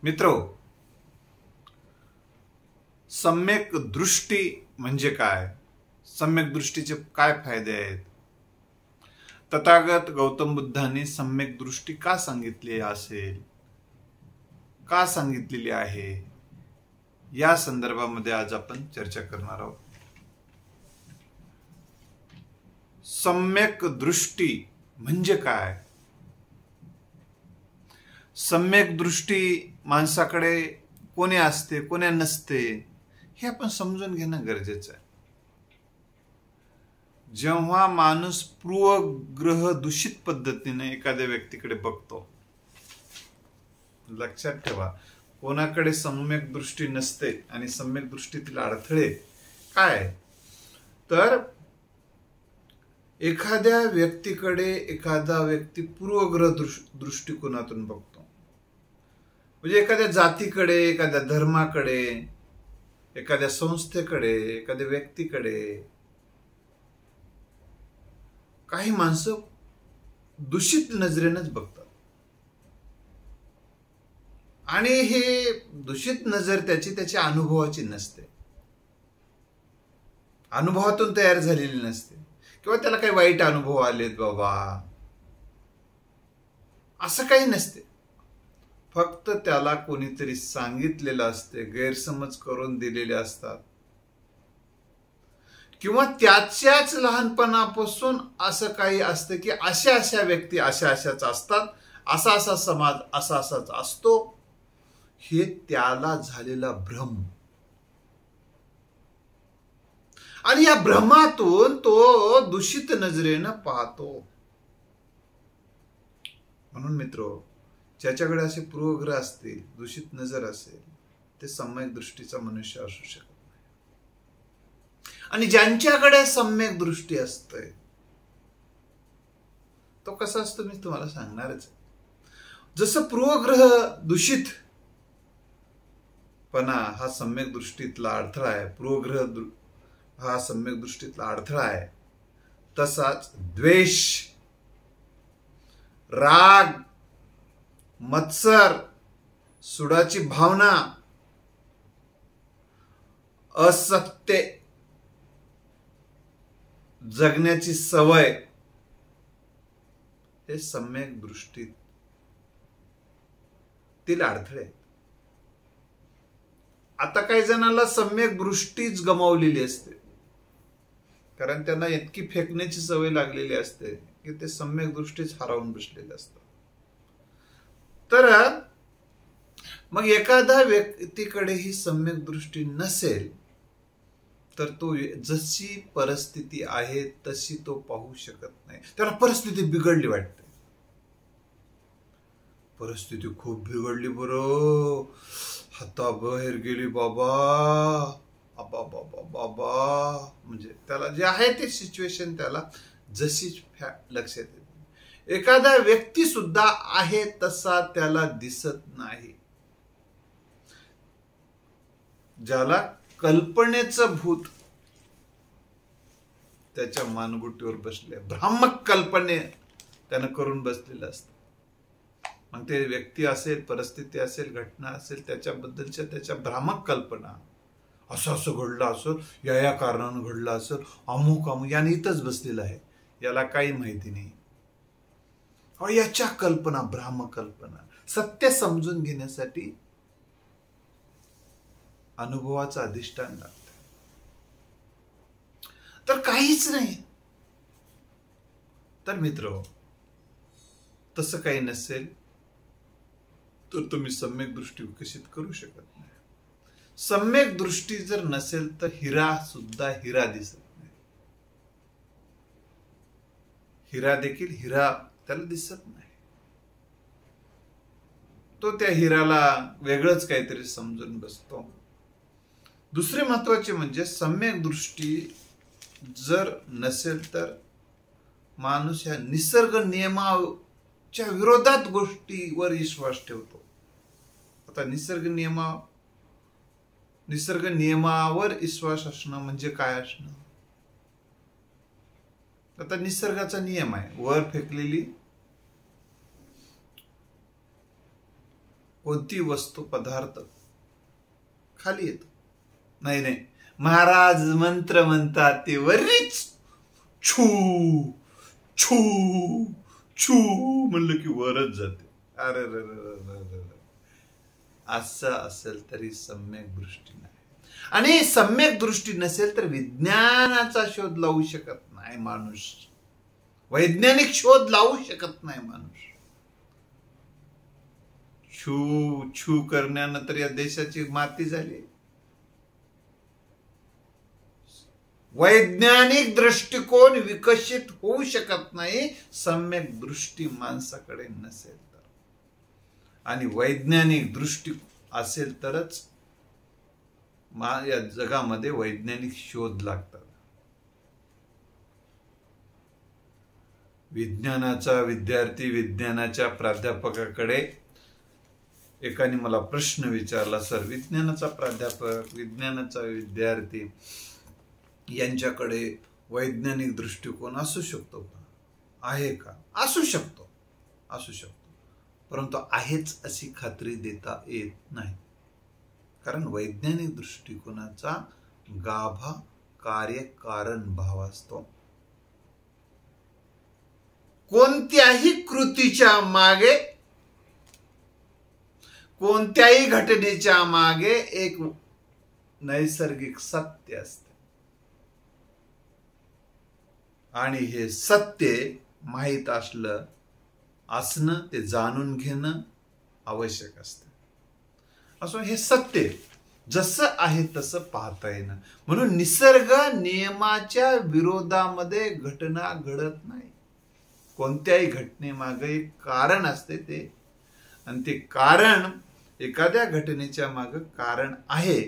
मित्रो, सम्यक दृष्टी म्हणजे काय? सम्यक दृष्टीचे काय फायदे आहेत? तथागत गौतम बुद्धांनी सम्यक दृष्टी का सांगितली असेल, का सांगितलेली आहे, या संदर्भामध्ये आज आपण चर्चा करणार आहोत. सम्यक दृष्टी म्हणजे काय? सम्यक दृष्टी माणसाकडे कोणी असते, कोणी नसते, हे आपण समजून घेणं गरजेचं आहे. जेव्हा माणूस पूर्वग्रह दूषित पद्धतीने एखाद्या व्यक्तीकडे बघतो, लक्षात ठेवा, कोणाकडे सम्यक दृष्टी नसते आणि सम्यक दृष्टीतील अडथळे काय तर एखाद्या व्यक्तीकडे एखादा व्यक्ती पूर्वग्रह दृष्टिकोनातून बघतो. म्हणजे एखाद्या जातीकडे, एखाद्या धर्माकडे, एखाद्या संस्थेकडे, एखाद्या व्यक्तीकडे काही माणसं दूषित नजरेनंच बघतात. आणि हे दूषित नजर त्याच्या अनुभवाची नसते, अनुभवातून तयार झालेली नसते, किंवा त्याला काही वाईट अनुभव आलेत बाबा, असं काही नसते. फक्त त्याला कोणीतरी सांगितलेलं असते, गैरसमज करून दिलेले असतात, किंवा त्याच्याच लहानपणापासून असं काही असतं की अशा व्यक्ती अशाच असतात, असा समाज असाच असतो, हे त्याला झालेला भ्रम. आणि या भ्रमातून तो दूषित नजरेनं पाहतो. म्हणून मित्रो, ज्याच्याकडे असे पूर्वग्रह असतील, दूषित नजर असेल, ते सम्यक दृष्टीचा मनुष्य असू शकत नाही. आणि ज्यांच्याकडे सम्यक दृष्टी असते, तो कसा असतो मी तुम्हाला सांगणारच. जसं पूर्वग्रह दूषित पणा हा सम्यक दृष्टीतला अडथळा आहे, पूर्वग्रह हा सम्यक दृष्टीतला अडथळा आहे, तसाच द्वेष, राग, मत्सर, सुडाची भावना, असत्य जगण्याची सवय, हे सम्यक दृष्टीतील अडथळे. आता काही जणांना सम्यक दृष्टीच गमावलेली असते, कारण त्यांना इतकी फेकण्याची सवय लागलेली असते की ते सम्यक दृष्टीच हरवून बसलेले असतात. तर मग एखाद्या व्यक्तीकडे ही सम्यक दृष्टी नसेल तर तो जशी परिस्थिती आहे तशी तो पाहू शकत नाही. त्याला परिस्थिती बिघडली वाटते, परिस्थिती खूप बिघडली बरं, हाताबाहेर गेली बाबा, बाबा, म्हणजे त्याला जे आहे ते सिच्युएशन त्याला जशीच लक्षात येते. एखादा व्यक्ती सुद्धा आहे तसा त्याला दिसत नाही. ज्याला कल्पनेचं भूत त्याच्या मानगुटीवर बसले, भ्रामक कल्पने त्यानं करून बसलेलं असतं. मग ते व्यक्ती असेल, परिस्थिती असेल, घटना असेल, त्याच्याबद्दलच्या त्याच्या भ्रामक कल्पना, असं घडलं असेल, या कारणानं घडलं असेल, अमुक याने इथंच बसलेलं आहे, याला काही माहिती नाही. याच्या कल्पना, भ्रामक कल्पना. सत्य समजून घेण्यासाठी अनुभवाचं अधिष्ठान लागतं. तर काहीच नाही. तर मित्र, तसं काही नसेल तर तुम्ही सम्यक दृष्टी विकसित करू शकत नाही. सम्यक दृष्टी जर नसेल तर हिरा सुद्धा हिरा दिसत नाही. हिरा देखील हिरा त्याला दिसत नाही. तो त्या हिराला वेगळंच काहीतरी समजून बसतो. दुसरे महत्वाचे म्हणजे सम्यक दृष्टी जर नसेल तर माणूस ह्या निसर्ग नियमाच्या विरोधात गोष्टीवर विश्वास ठेवतो. आता निसर्ग नियमावर विश्वास असणं म्हणजे काय असणं? आता निसर्गाचा नियम आहे, वर फेकलेली कोणती वस्तू पदार्थ खाली येतो. नाही नाही, महाराज मंत्र म्हणतात ते वरीच छू छू छू म्हणलं की वरच जाते. अरे असं असेल तरी सम्यक दृष्टी नाही. आणि सम्यक दृष्टी नसेल तर विज्ञानाचा शोध लावू शकत नाही माणूस. वैज्ञानिक शोध लावू शकत नाही माणूस. छू छू करण्यानं तर या देशाची माती झाली. वैज्ञानिक दृष्टिकोन विकसित होऊ शकत नाही सम्यक दृष्टी माणसाकडे नसेल तर. आणि वैज्ञानिक दृष्टी असेल तरच या जगामध्ये वैज्ञानिक शोध लागतात. विज्ञानाचा विद्यार्थी विज्ञानाच्या प्राध्यापकाकडे एकाने मला प्रश्न विचारला, सर विज्ञानाचा प्राध्यापक विज्ञानाचा विद्यार्थी यांच्याकडे वैज्ञानिक दृष्टिकोन असू शकतो का, आहे का? असू शकतो, असू शकतो, परंतु आहेच अशी खात्री देता येत नाही. कारण वैज्ञानिक दृष्टिकोनाचा गाभा कार्य कारण भाव असतो. कोणत्याही कृतीच्या मागे, कोणत्याही घटनेच्या मागे एक नैसर्गिक सत्य असते. आणि हे सत्य माहीत असणं ते जाणून घेणं आवश्यक असतं. असो हे सत्य जसं आहे तसं पाहता येणं. म्हणून निसर्ग नियमाच्या विरोधामध्ये घटना घडत नाही. कोणत्याही घटनेमागे एक कारण असते ते, आणि ते कारण एखाद्या घटनेच्या मागे कारण आहे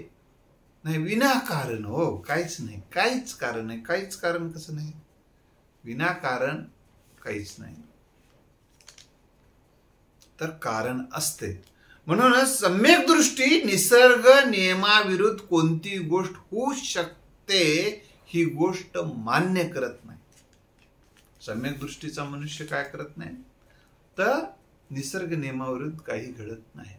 नाही, विनाकारण. हो, काहीच नाही, काहीच कारण नाही. काहीच कारण कसं नाही, विनाकारण काहीच नाही, तर कारण असते. म्हणूनच सम्यक दृष्टी निसर्ग नियमाविरुद्ध कोणती गोष्ट होऊ शकते ही गोष्ट मान्य करत नाही. सम्यक दृष्टीचा मनुष्य काय करत नाही तर निसर्ग नियमाविरुद्ध काही घडत नाही.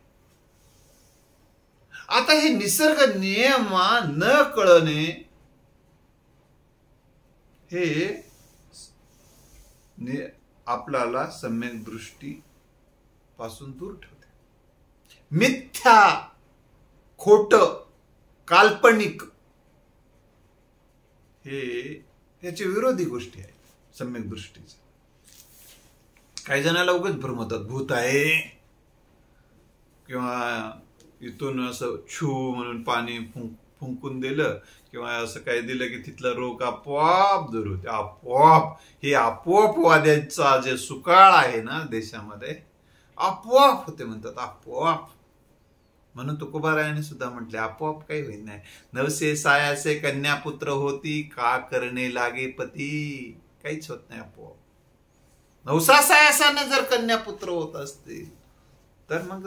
आता हे निसर्ग नियम न कळणे हे आपल्याला सम्यक दृष्टी पासून दूर ठेवते. मिथ्या, खोट, काल्पनिक हे याचे विरोधी गोष्टी आहेत सम्यक दृष्टीचे. काही जणाला उगाच भ्रम होतात, भूत आहे किंवा इथून असं छू म्हणून पाणी फुंकून दिलं किंवा असं काही दिलं की तिथला रोग आपोआप दूर होते. आपोआप, हे आपोआपवाद्यांचा जे सुकाळ आहे ना देशामध्ये, आपोआप होते म्हणतात, आपोआप. म्हणून तुकोबारायाने सुद्धा म्हटले आपोआप काही होत नाही. नवसे सायासे कन्यापुत्र होती, का करणे लागे पती. काहीच होत नाही आपोआप. नवसा सायासाने जर कन्यापुत्र होत असतील तर मग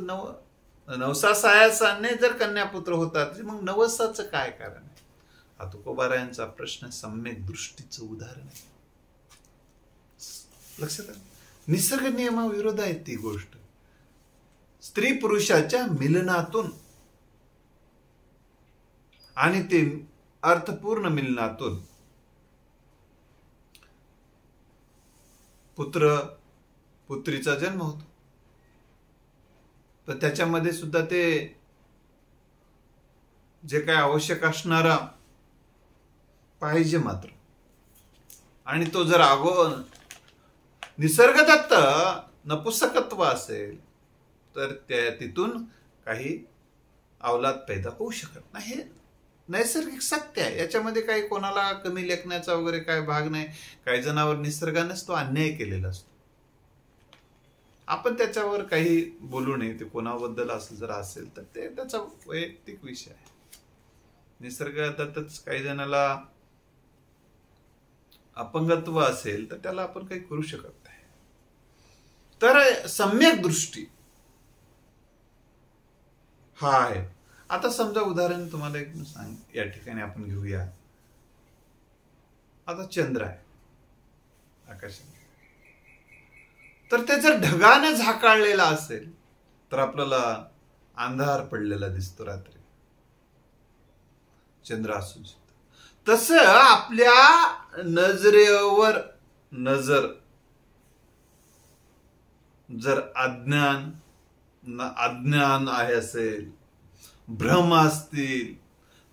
नवसा सायासाने जर कन्यापुत्र होतात मग नवसाचं काय कारण आहे. हा तुकोबारायांचा प्रश्न सम्यक दृष्टीचं उदाहरण आहे. लक्षात आलं. निसर्ग नियमाविरोध आहे ती गोष्ट. स्त्री पुरुषाच्या मिलनातून आणि ते अर्थपूर्ण मिलनातून पुत्र पुत्रीचा जन्म होतो. तर त्याच्यामध्ये सुद्धा ते जे काय आवश्यक असणारा पाहिजे मात्र. आणि तो जर निसर्गदत्त नपुंसकत्व असेल तर तिथून काही अवलाद पैदा होऊ शकत नाही. हे नैसर्गिक सत्य आहे. याच्यामध्ये काही कोणाला कमी लेखण्याचा वगैरे काय भाग नाही. काही जणांवर निसर्गानेच तो अन्याय केलेला असतो. आपण त्याच्यावर काही बोलू नये. ते कोणाबद्दल असं जर असेल तर ते त्याचा वैयक्तिक विषय आहे. निसर्गातच काही जणाला अपंगत्व असेल तर त्याला आपण काही करू शकत नाही. तर सम्यक दृष्टी हा आहे. आता समजा उदाहरण तुम्हाला एक सांग, या ठिकाणी आपण घेऊया. आता चंद्र आहे आकाशात, तर ते जर ढगाने झाकाळलेला असेल तर आपल्याला अंधार पडलेला दिसतो रात्री, चंद्र असून सुद्धा। तसं आपल्या नजरेवर नजर जर अज्ञान आहे असेल, भ्रम असतील,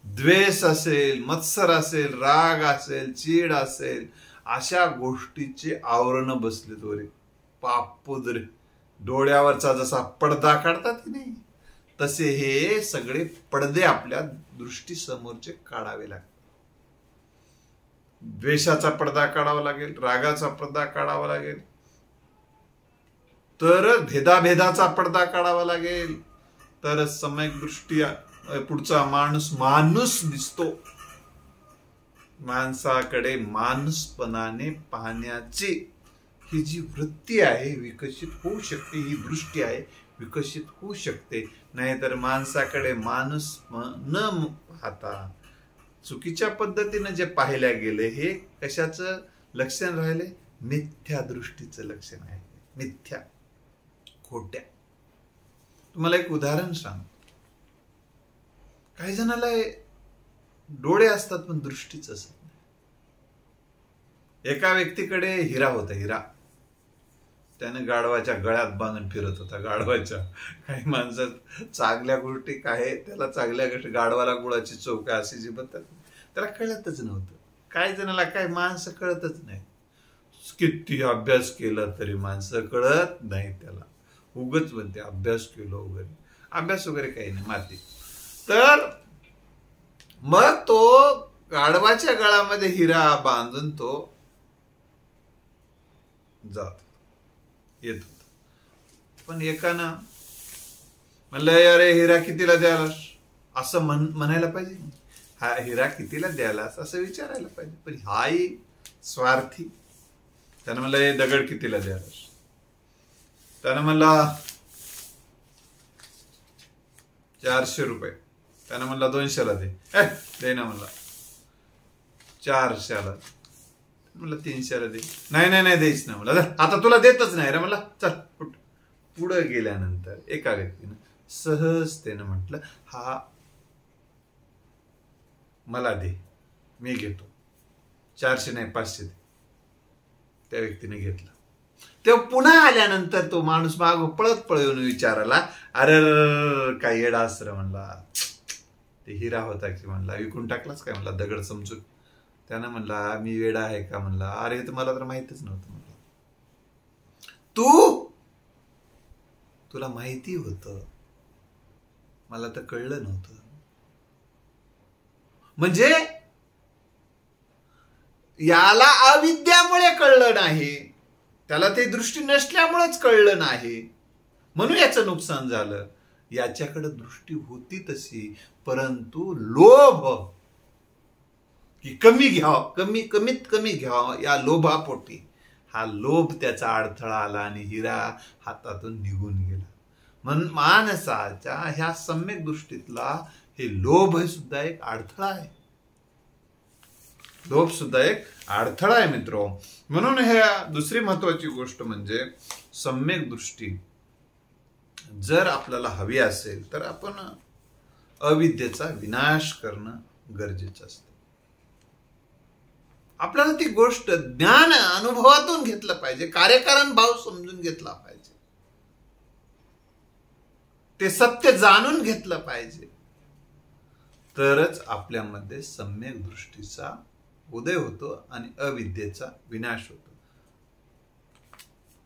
द्वेष असेल, मत्सर असेल, राग असेल, चीड असेल, अशा गोष्टीचे आवरण बसले तोरे पापुद्रे डोळ्यावरचा जसा पडदा काढतात की नाही, तसे हे सगळे पडदे आपल्या दृष्टी समोरचे काढावे लागतात। द्वेषाचा पडदा काढावा लागेल, रागाचा पडदा काढावा लागेल, तर भेदाभेदाचा पडदा काढावा लागेल, तर सम्यक दृष्टी पुढचा माणूस दिसतो। माणसाकडे माणूसपणाने पाहण्याची ही जी वृत्ती आहे विकसित होऊ शकते, ही दृष्टी आहे विकसित होऊ शकते। नाहीतर माणसाकडे माणूस न पाहता चुकीच्या पद्धतीने जे पाहिल्या गेले, हे कशाचं लक्षण राहिले? मिथ्या दृष्टीचं लक्षण आहे, मिथ्या, खोट्या। तुम्हाला एक उदाहरण सांग, काही जणाला डोळे असतात पण दृष्टीच असत नाही। एका व्यक्तीकडे हिरा होता, हिरा त्याने गाढवाच्या गळ्यात बांधून फिरत होता। गाढवाच्या काही माणसात चांगल्या गोष्टी काय, त्याला चांगल्या गोष्टी, गाढवाला गुळाची चौक अशी जी म्हणतात, त्याला कळतच नव्हतं। काही जणाला काय माणसं कळतच नाही, किती अभ्यास केला तरी माणसं कळत नाही त्याला, उगच म्हणते अभ्यास केलो वगैरे, अभ्यास वगैरे काही नाही, माती। तर मग तो गाढवाच्या गळामध्ये हिरा बांधून तो जात येत होता। पण एकानं म्हणलं, अरे हिरा कितीला द्यालास असं म्हणायला पाहिजे, हा हिरा कितीला द्यालास असं विचारायला पाहिजे। पण हाही स्वार्थी, त्यानं म्हणलं, हे दगड कितीला द्यालास? त्यानं म्हणला 400 रुपये। त्यानं म्हणला 200ला दे ना, म्हणला 400ला, म्हणलं 300ला दे, नाही द्यायच ना, म्हणला आता तुला देतच नाही रे, म्हणला चल पुढे गेल्यानंतर एका व्यक्तीनं सहजतेनं म्हटलं, हा मला दे, मी घेतो, 400 नाही 500 दे। त्या व्यक्तीने घेतलं। तेव्हा पुन्हा आल्यानंतर तो माणूस माग पळत येऊन विचारायला, अरे काय येडा असर, म्हणला ते हिरा होता की, म्हणला विकून टाकलाच काय, म्हणला दगड समजून? त्यानं म्हणला, मी वेडा आहे का? म्हणला, अरे तर मला तर माहितच नव्हतं, म्हणला तुला माहिती होतं, मला तर कळलं नव्हतं। म्हणजे याला अविद्यामुळे कळलं नाही, त्याला ते दृष्टी नसल्यामुळेच कळलं नाही, म्हणून याचं नुकसान झालं। याच्याकडे दृष्टी होती तशी, परंतु लोभ की कमी घ्यावं, कमीत कमी घ्यावं या लोभापोटी हा लोभ त्याचा अडथळा आला आणि हिरा हातातून निघून गेला। म्हणून माणसाच्या ह्या सम्यक दृष्टीतला हे लोभ हे सुद्धा एक अडथळा आहे, लोभ सुद्धा एक अडथळा आहे मित्रो। म्हणून हे दुसरी महत्वाची गोष्ट म्हणजे सम्यक दृष्टी जर आपल्याला हवी असेल तर आपण अविद्येचा विनाश करणं गरजेचं असतं। आपल्याला ती गोष्ट ज्ञान अनुभवातून घेतलं पाहिजे, कार्यकारण भाव समजून घेतला पाहिजे, ते सत्य जाणून घेतलं पाहिजे, तरच आपल्यामध्ये सम्यक दृष्टीचा उदय होतो आणि अविद्येचा विनाश होतो।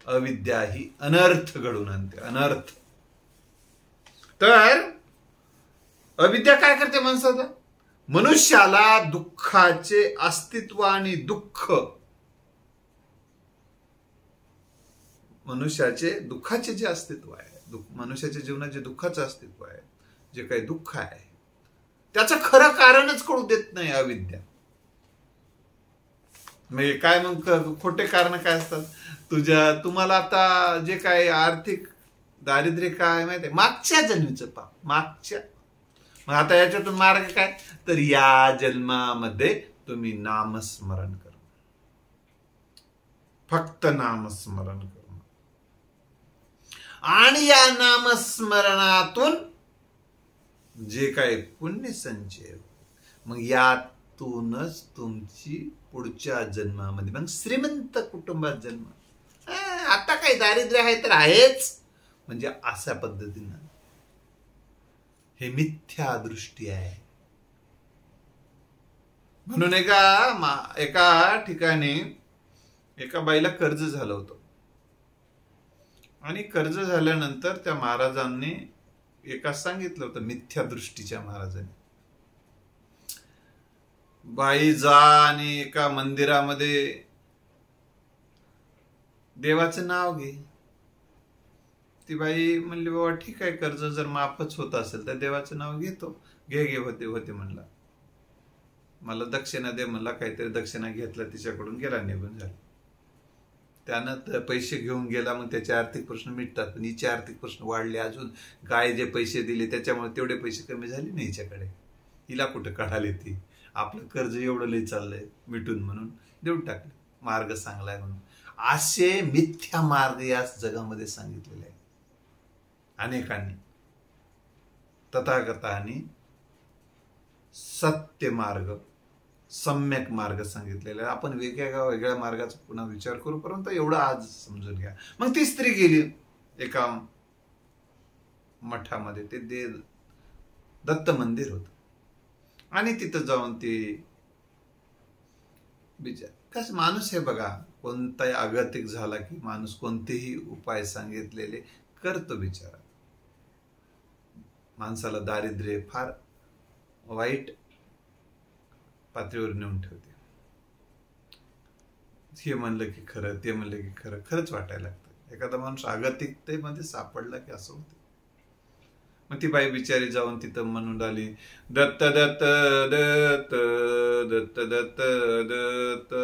अविद्या ही अनर्थ घडून आणते, अनर्थ। तर अविद्या काय करते माणसाला? मनुष्याला दुःखाचे अस्तित्व आणि दुःख, मनुष्याचे दुःखाचे जे अस्तित्व आहे, मनुष्याच्या जीवनात जे दुःखाचं अस्तित्व आहे, जे काही दुःख आहे, त्याचं खरं कारणच कळू देत नाही अविद्या। म्हणजे काय मग खोटे कारण काय असतात? तुम्हाला आता जे काही आर्थिक दारिद्र्य काय माहिती, मागच्या जन्मीचं पाप, मागच्या। मग आता याच्यातून मार्ग काय? तर या जन्मामध्ये तुम्ही नामस्मरण करा, फक्त नामस्मरण करा, आणि या नामस्मरणातून जे काय पुण्य संचय, मग यातूनच तुमची पुढच्या जन्मामध्ये मग श्रीमंत कुटुंबात जन्म. आता काही दारिद्र्य आहे तर आहेच, म्हणजे अशा पद्धतीनं हे मिथ्या दृष्टी आहे. म्हणून एका ठिकाणी एका बाईला कर्ज झालं होतं आणि कर्ज झाल्यानंतर त्या महाराजांनी एका सांगितलं होतं, मिथ्या दृष्टीच्या महाराजांनी, बाई जा आणि एका मंदिरामध्ये देवाचं नाव घे. ती बाई म्हणली, बाबा ठीक आहे, कर्ज जर माफच होत असेल तर देवाचं नाव घेतो. घे होते म्हणला. मला दक्षिणा दे म्हणला. काहीतरी दक्षिणा घेतला, तिच्याकडून गेला, निघून झाला. त्यानं पैसे घेऊन गेला. मग त्याचे आर्थिक प्रश्न मिटतात, पण हिचे आर्थिक प्रश्न वाढले अजून. गाय जे पैसे दिले त्याच्यामुळे तेवढे पैसे कमी झाले नाही हिच्याकडे. हिला कुठं काढाले ती, आपलं कर्ज एवढं लय चाललंय मिटून म्हणून देऊन टाकले. मार्ग चांगला म्हणून. असे मिथ्या मार्ग या जगामध्ये सांगितलेले आहे अनेकांनी. तथागतांनी सत्य मार्ग, सम्यक मार्ग सांगितलेला आहे. आपण वेगळ्या मार्गाचा पुन्हा विचार करू, परंतु एवढं आज समजून घ्या. मग ती स्त्री गेली एका मठामध्ये, ते दत्त मंदिर होत, आणि तिथं जाऊन ती कसं माणूस आहे बघा, कोणताही आघातिक झाला की माणूस कोणतेही उपाय सांगितलेले करतो बिचारा. माणसाला दारिद्र्य फार वाईट पातळीवर नेऊन ठेवते. हे म्हणलं की खरं, ते म्हणलं की खरं, खरंच वाटायला लागतं. एखादा माणूस आघातिकतेमध्ये सापडला की असं होतं. मग ती बाई बिचारी जाऊन तिथं म्हणून आली, दत्त दत्त दत्त दत्त दत्त दत्त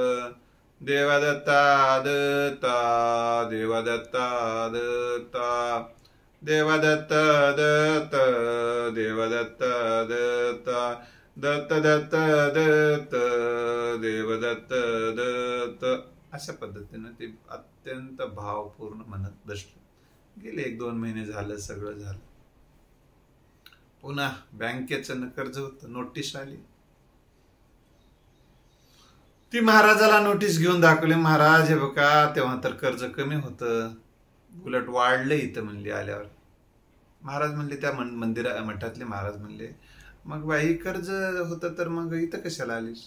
देवा दत्ता दत्ता देवा दत्ता दत्ता देवा दत्त दत्त देवा दत्त दत्ता दत्त दत्त दत्त देव दत्त दत्त. अशा पद्धतीनं ते अत्यंत भावपूर्ण म्हणत बसले. गेले 1-2 महिने झालं, सगळं झालं. पुन्हा बँकेचं कर्ज होतं, नोटीस आली. ती महाराजाला नोटीस घेऊन दाखवली. महाराज हे बघा, तेव्हा तर कर्ज कमी होतं, उलट वाढलं इथं म्हणली. आल्यावर महाराज म्हणले, त्या मठातले महाराज म्हणले, मग बाई कर्ज होतं तर मग इथं कशाला आलीस?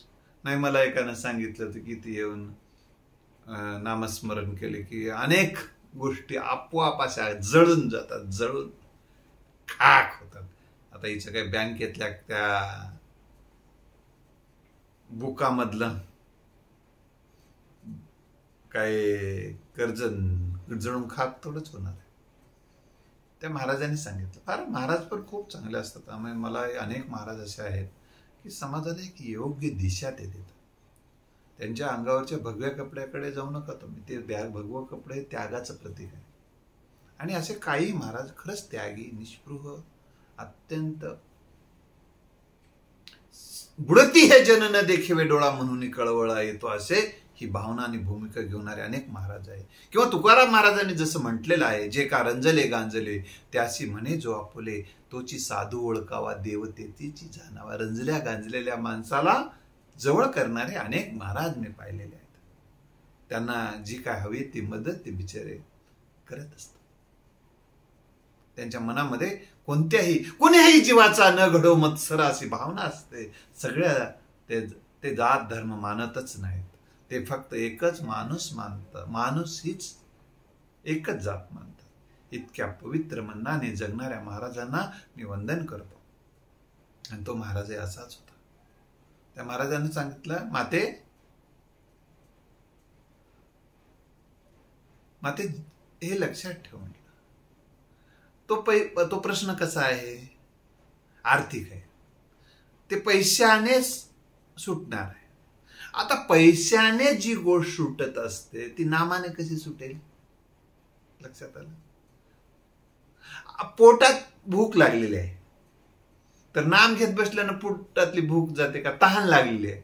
नाही, मला एकानं सांगितलं होतं की ती येऊन नामस्मरण केले की अनेक गोष्टी आपोआप अशा जळून जातात, जळून खाक होतात. आता हिचं काही बँकेतल्या त्या बुकामधलं काय कर्ज जळून खाक थोडंच होणार आहे. त्या महाराजांनी सांगितलं. फार महाराज पण खूप चांगले असतात. त्यामुळे मला अनेक महाराज असे आहेत की समाजाला एक योग्य दिशा ते देतात. त्यांच्या अंगावरच्या भगव्या कपड्याकडे जाऊ नका तुम्ही. ते भगवं कपडे त्यागाचं प्रतीक आहे. आणि असे काही महाराज खरंच त्यागी, निष्पृह, अत्यंत बुडती हे जन न देखिवे डोळा म्हणून कळवळा येतो, असे ही भावना आणि भूमिका घेणारे अनेक महाराज आहे. किंवा तुकाराम महाराजांनी जसं म्हटलेलं आहे, जे का रंजले गांजले त्याशी म्हणे जो आपुले, तोची साधू ओळखावा देवतेची जाणावा. रंजल्या गांजलेल्या माणसाला जवळ करणारे अनेक महाराज मी पाहिलेले आहेत. त्यांना जी काय हवी ती मदत ते बिचारे करत असतात. त्यांच्या मनामध्ये कोणत्याही जीवाचा न घडो मत्सर अशी भावना असते. सगळ्या ते जात धर्म मानतच नाहीत. ते फक्त एकच माणूस मानतात. माणूस हीच एकच जात मानतात. इतक्या पवित्र मनाने जगणाऱ्या महाराजांना मी वंदन करतो. आणि तो महाराज असाच होता. त्या महाराजांनी सांगितलं, माते हे लक्षात ठेव म्हटलं. तो प्रश्न कसा आहे? आर्थिक आहे. ते पैशाने सुटणार आहे. आता पैशाने जी गोष्ट सुटत असते ती नामाने कशी सुटेल? लक्षात आलं? पोटात भूक लागलेली आहे तर नाम घेत बसल्यानं पोटातली भूक जाते का? तहान लागलेली आहे,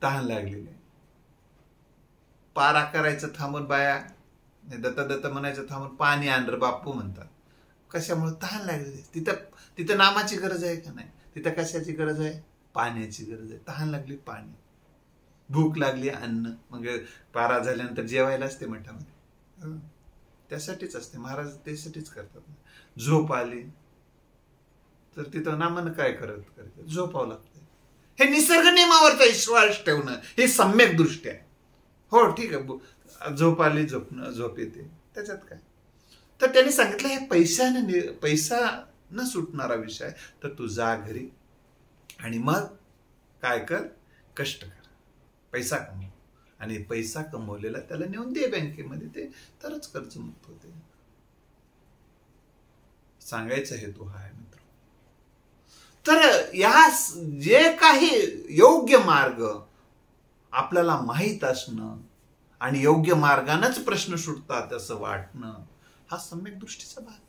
तहान लागलेली आहे. पारा करायचं थांबून बाया दत्त दत्त म्हणायचं थांबून पाणी आण रे बापू म्हणतात. कशामुळे? तहान लागली. तिथं नामाची गरज आहे का नाही? तिथं कशाची गरज आहे? पाण्याची गरज आहे. तहान लागली, पाणी. भूक लागली, अन्न. मग पारा झाल्यानंतर जेवायला असते मठामध्ये, त्यासाठीच असते. महाराज त्यासाठीच करतात. झोप आली तर तिथं नामानं काय करत झोपावं लागतं. हे निसर्ग नियमावरचा विश्वास ठेवणं, हे सम्यक दृष्टी आहे. हो ठीक आहे, झोप आली, झोप येते, त्याच्यात काय. तर त्यांनी सांगितलं हे पैसा न सुटणारा विषय, तर तू जा घरी आणि मग काय कर, कष्ट कर, पैसा कमव. आणि पैसा कमवलेला त्याला नेऊन दे बँकेमध्ये, ते तरच कर्जमुक्त होते. सांगायचा हेतू हा आहे मित्र. तर या जे काही योग्य मार्ग आपल्याला माहीत असणं आणि योग्य मार्गानंच प्रश्न सुटतात असं वाटणं, हा सम्यक दृष्टीचा भाग.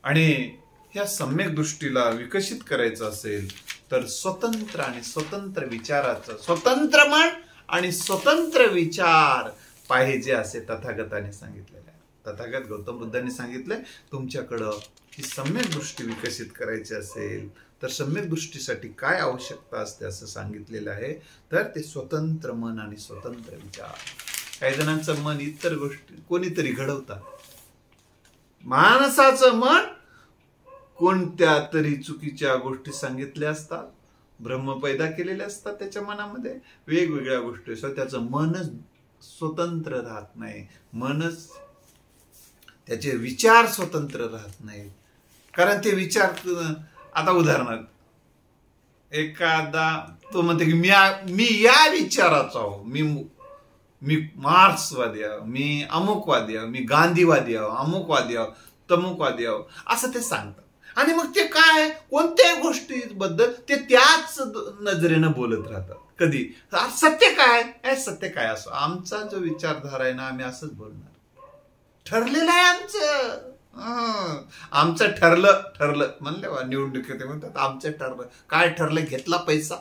आणि ह्या सम्यक दृष्टीला विकसित करायचं असेल तर स्वतंत्र आणि स्वतंत्र विचाराचं, स्वतंत्र मन आणि स्वतंत्र विचार पाहिजे असे तथागताने सांगितलेले आहे. तथागत गौतम बुद्धांनी सांगितलंय, तुमच्याकडं ही सम्यक दृष्टी विकसित करायची असेल तर सम्यक दृष्टीसाठी काय आवश्यकता असते असं सांगितलेलं आहे. तर ते स्वतंत्र मन आणि स्वतंत्र विचार. काही जणांचं मन इतर गोष्टी कोणीतरी घडवतात. माणसाचं मन कोणत्या तरी चुकीच्या गोष्टी सांगितल्या असतात, ब्रह्म पैदा केलेले असतात त्याच्या मनामध्ये, वेगवेगळ्या गोष्टी असतात. त्याचं मनच स्वतंत्र राहत नाही, मनच त्याचे विचार स्वतंत्र राहत नाही. कारण ते विचार, आता उदाहरणार्थ एखादा तो म्हणते की मी या विचाराचा आहो, मी मार्क्सवादी आहो, मी अमुकवादी आहो, मी गांधीवादी आहो, अमुकवादी आहो, तमुकवादी आहो, असं ते सांगतात. आणि मग ते काय, कोणत्याही गोष्टीबद्दल ते त्याच नजरेनं बोलत राहतात. कधी सत्य काय, सत्य काय असो, आमचा जो विचारधारा आहे ना, आम्ही असंच बोलणार, ठरलेलं आहे आमचं ठरलं म्हणले निवडणुकीत म्हणतात आमचं ठरलं. काय ठरलं? घेतला पैसा,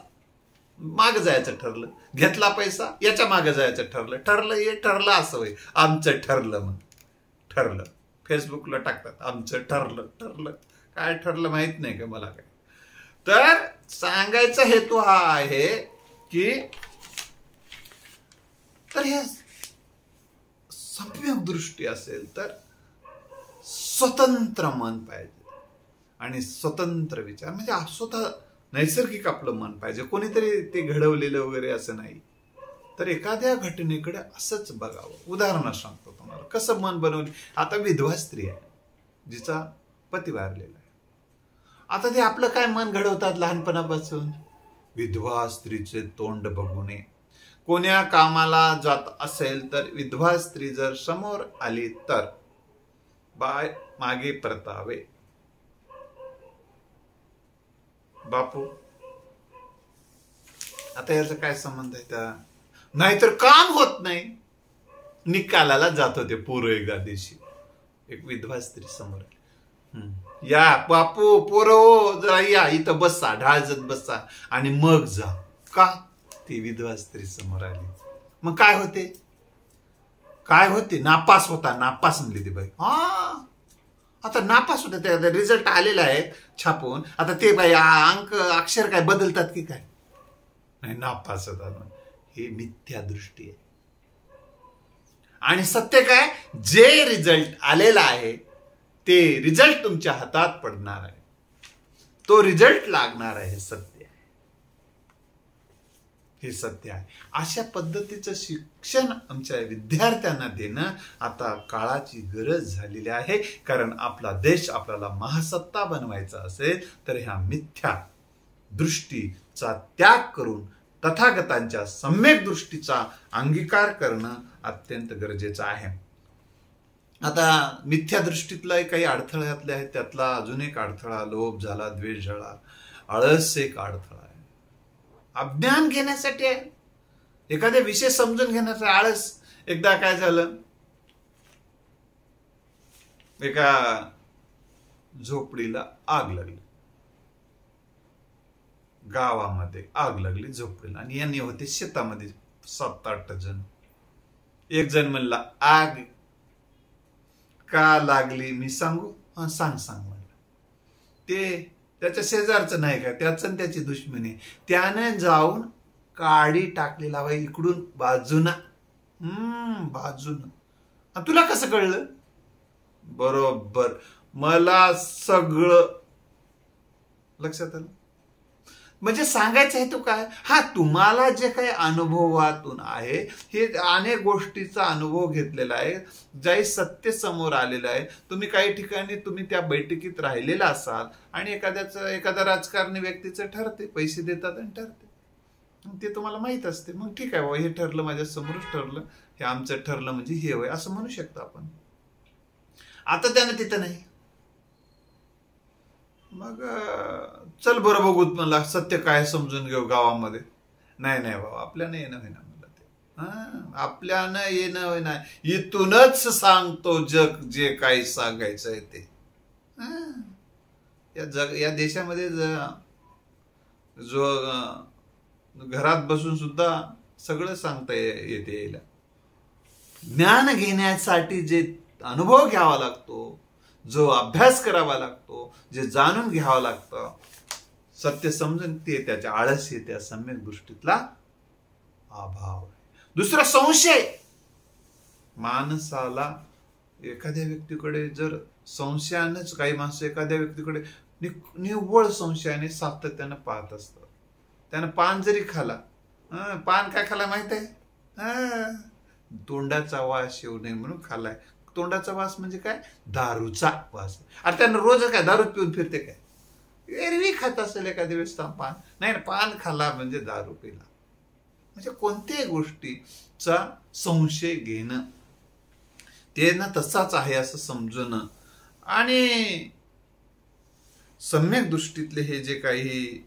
मागं जायचं ठरलं, घेतला पैसा, याच्या मागं जायचं ठरलं हे ठरलं असं होय, आमचं ठरलं. मग ठरलं फेसबुकला टाकतात, आमचं ठरलं. काय ठरलं माहित नाही का मला काय. तर सांगायचा हेतू हा आहे की तर हे सम्यक दृष्टी असेल तर स्वतंत्र मन पाहिजे आणि स्वतंत्र विचार, म्हणजे स्वतः नैसर्गिक आपलं मन पाहिजे, कोणीतरी ते घडवलेलं वगैरे असं नाही. तर एखाद्या घटनेकडे असंच बघावं. उदाहरण सांगतो तुम्हाला कसं मन बनवलं. आता विधवा स्त्री आहे, जिचा पती वारलेला आहे. आता ते आपलं काय मन घडवतात लहानपणापासून, विधवा स्त्रीचे तोंड बघू नये. कोण्या कामाला जात असेल तर विधवा स्त्री जर समोर आली तर बाय मागे परतावे. बापू, आता याचा काय संबंध आहे त्या? नाहीतर काम होत नाही. निकालाला जात होते पूर्व एका दिवशी, एक विधवा स्त्री समोर आली. या बापू, पोरं जरा या इथं बसा, ढाळजत बसा आणि मग जा. का? ती विधवा स्त्री समोर आली. मग काय होते? नापास होता. नापास म्हणली ती बाई. आता नापास होते, त्या रिझल्ट आलेला आहे छापून. आता ते बाई अंक अक्षर काय बदलतात की काय? नाही, नापास होतात. हे मिथ्या दृष्टी आहे. आणि सत्य काय, जे रिझल्ट आलेला आहे ते रिझल्ट तुमच्या हातात पडणार आहे, तो रिझल्ट लागणार आहे. हे सत्य आहे. अशा पद्धतीचं शिक्षण आमच्या विद्यार्थ्यांना देणं आता काळाची गरज झालेली आहे. कारण आपला देश आपल्याला महासत्ता बनवायचा असेल तर ह्या मिथ्या दृष्टीचा त्याग करून तथागतांच्या सम्यक दृष्टीचा अंगीकार करणं अत्यंत गरजेचं आहे. आता मिथ्या दृष्टीतला काही अडथळ्यातले आहेत. त्यातला अजून एक अडथळा लोभ झाला, द्वेष झाला, आळस एक अडथळा आहे. अज्ञान घेण्यासाठी आहे, एखाद्या विषय समजून घेण्याचा आळस. एकदा काय झालं, एका झोपडीला आग लागली, गावामध्ये आग लागली झोपडीला. आणि यांनी होते शेतामध्ये 7-8 जण. एक जण म्हणला आग का लागली मी सांगू? हा सांग सांग म्हणलं. ते त्याच्या शेजारचं नाही का, त्याचं त्याची दुश्मनी, त्याने जाऊन काडी टाकलेला बाई इकडून बाजूना, बाजून. तुला कसं कळलं? बरोबर, मला सगळं लक्षात आलं. म्हणजे सांगायचं आहे तो काय, हा तुम्हाला जे काही अनुभवातून आहे, हे अनेक गोष्टीचा अनुभव घेतलेला आहे, जे सत्य समोर आलेलं आहे. तुम्ही काही ठिकाणी तुम्ही त्या बैठकीत राहिलेला असाल आणि एखाद्या राजकारणी व्यक्तीचं ठरते, पैसे देतात आणि ठरते, ते तुम्हाला माहित असते. मग ठीक आहे बाबा, हे ठरलं, माझ्या समोरच ठरलं, हे आमचं ठरलं म्हणजे हे होय असं म्हणू शकतो आपण. आता त्यानं तिथं नाही, मग चल बरं बघूत मला सत्य काय समजून घेऊ गावामध्ये. नाही नाही बाबा, आपल्यानं येणं होईना मला ते, आपल्यानं येणं होईना, इथूनच सांगतो जग जे काही सांगायचं आहे ते. या देशामध्ये जो घरात बसून सुद्धा सगळं सांगता येते. यायला ज्ञान घेण्यासाठी जे अनुभव घ्यावा लागतो, जो अभ्यास करावा लागतो, जे जाणून घ्यावं लागतं, सत्य समजून ते त्याच्या आळस येते, त्या सम्यक दृष्टीतला अभाव. दुसरा संशय. माणसाला एखाद्या व्यक्तीकडे जर संशयानंच, काही माणसं एखाद्या व्यक्तीकडे निव्वळ संशयाने सातत्यानं पाहत असतात. त्यानं पान जरी खाला, पान काय खाला माहित आहे? तोंडाचा वास येऊ नये म्हणून खालाय. तोंडाचा वास म्हणजे काय? दारूचा वास. अरे त्यानं रोज काय दारू पिऊन फिरते काय? एरवी खात असेल एखाद्या वेळेस पान, नाही ना, पान खाला म्हणजे दारू पिला. म्हणजे कोणत्याही गोष्टीचा संशय घेणं, ते ना तसाच आहे असं समजणं. आणि सम्यक दृष्टीतले हे जे काही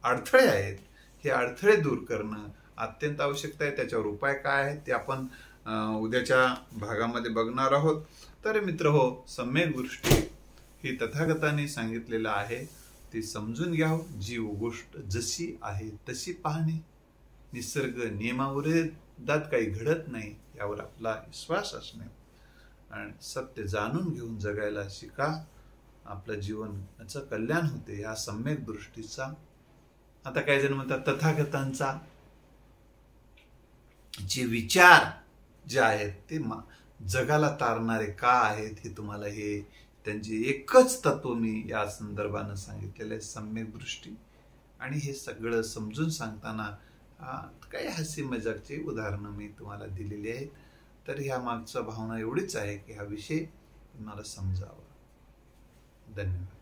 अडथळे आहेत, हे अडथळे दूर करणं अत्यंत आवश्यकता आहे. त्याच्यावर उपाय काय आहेत ते आपण उद्याच्या भागामध्ये बघणार आहोत. तर मित्र हो, सम्यक दृष्टी ही तथागताने सांगितलेलं आहे, ती समजून घ्यावं. जीव गोष्ट जशी आहे तशी पाहणे, निसर्ग नियमाविरोधात काही घडत नाही यावर आपला विश्वास असणे, आणि सत्य जाणून घेऊन जगायला शिका. आपलं जीवनाचं कल्याण होते. या सम्यक दृष्टीचा, आता काही जण म्हणतात तथागतांचा जे विचार जे आहेत ते जगाला तारणारे का आहेत, हे तुम्हाला हे त्यांची एकच तत्व मी या संदर्भानं सांगितलेलं आहे, सम्यक दृष्टी. आणि हे सगळं समजून सांगताना काही हसी मजाकची उदाहरणं मी तुम्हाला दिलेली आहेत. तर ह्या मागचा भावना एवढीच आहे की हा विषय तुम्हाला समजावा. धन्यवाद.